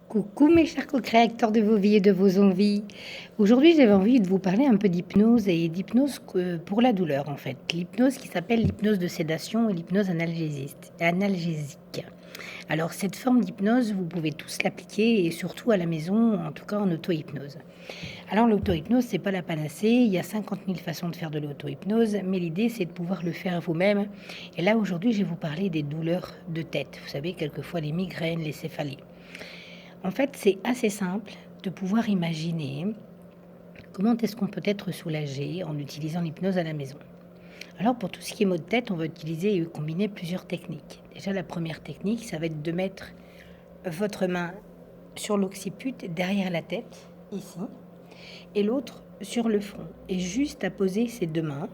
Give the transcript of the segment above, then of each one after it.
Coucou mes chers co-créateurs de vos vies et de vos envies. Aujourd'hui, j'avais envie de vous parler un peu d'hypnose et d'hypnose pour la douleur en fait. L'hypnose qui s'appelle l'hypnose de sédation et l'hypnose analgésique. Alors cette forme d'hypnose, vous pouvez tous l'appliquer et surtout à la maison, en tout cas en auto-hypnose. Alors l'auto-hypnose, c'est pas la panacée, il y a 50 000 façons de faire de l'auto-hypnose, mais l'idée c'est de pouvoir le faire vous-même. Et là aujourd'hui, je vais vous parler des douleurs de tête. Vous savez, quelquefois les migraines, les céphalies. En fait, c'est assez simple de pouvoir imaginer comment est-ce qu'on peut être soulagé en utilisant l'hypnose à la maison. Alors pour tout ce qui est maux de tête, on va utiliser et combiner plusieurs techniques. Déjà la première technique, ça va être de mettre votre main sur l'occiput derrière la tête, ici, et l'autre sur le front. Et juste à poser ces deux mains,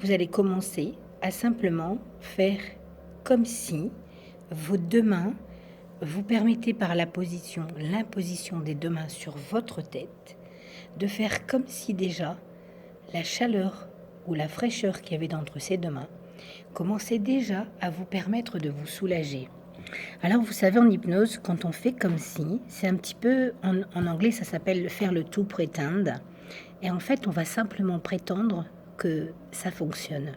vous allez commencer à simplement faire comme si vos deux mains vous permettez par l'imposition des deux mains sur votre tête, de faire comme si déjà la chaleur ou la fraîcheur qu'il y avait entre ces deux mains commençait déjà à vous permettre de vous soulager. Alors vous savez, en hypnose, quand on fait comme si, c'est un petit peu, en anglais ça s'appelle faire le tout pretend, et en fait on va simplement prétendre que ça fonctionne.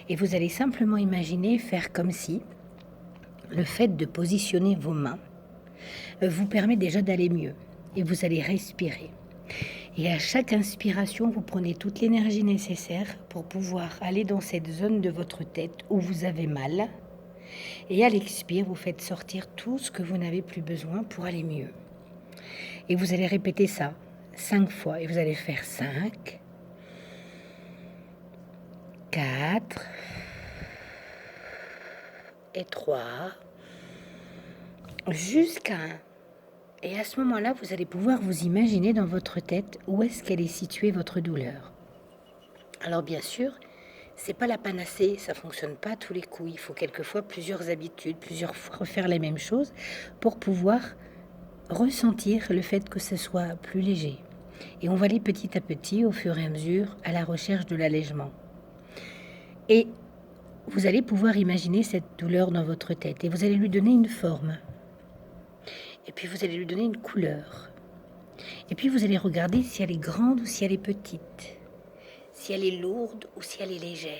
Et vous allez simplement imaginer faire comme si le fait de positionner vos mains vous permet déjà d'aller mieux et vous allez respirer. Et à chaque inspiration, vous prenez toute l'énergie nécessaire pour pouvoir aller dans cette zone de votre tête où vous avez mal. Et à l'expire, vous faites sortir tout ce que vous n'avez plus besoin pour aller mieux. Et vous allez répéter ça 5 fois. Et vous allez faire 5, 4 et 3, jusqu'à 1. Et à ce moment-là, vous allez pouvoir vous imaginer dans votre tête où est-ce qu'elle est située votre douleur. Alors bien sûr, c'est pas la panacée, ça fonctionne pas à tous les coups. Il faut quelquefois plusieurs habitudes, plusieurs fois refaire les mêmes choses pour pouvoir ressentir le fait que ce soit plus léger. Et on va aller petit à petit, au fur et à mesure, à la recherche de l'allègement. Et vous allez pouvoir imaginer cette douleur dans votre tête et vous allez lui donner une forme. Et puis vous allez lui donner une couleur. Et puis vous allez regarder si elle est grande ou si elle est petite, si elle est lourde ou si elle est légère.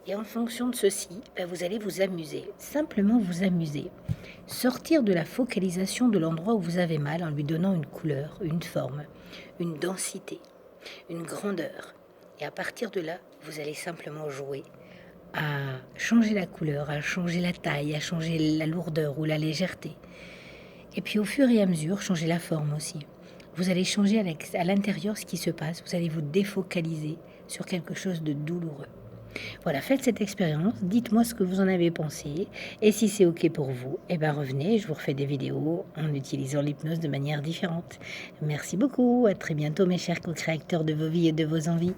Et en fonction de ceci, vous allez vous amuser, simplement vous amuser. Sortir de la focalisation de l'endroit où vous avez mal en lui donnant une couleur, une forme, une densité, une grandeur. Et à partir de là, vous allez simplement jouer à changer la couleur, à changer la taille, à changer la lourdeur ou la légèreté. Et puis au fur et à mesure, changer la forme aussi. Vous allez changer à l'intérieur ce qui se passe. Vous allez vous défocaliser sur quelque chose de douloureux. Voilà, faites cette expérience. Dites-moi ce que vous en avez pensé. Et si c'est OK pour vous, revenez. Je vous refais des vidéos en utilisant l'hypnose de manière différente. Merci beaucoup. À très bientôt, mes chers co-créateurs de vos vies et de vos envies.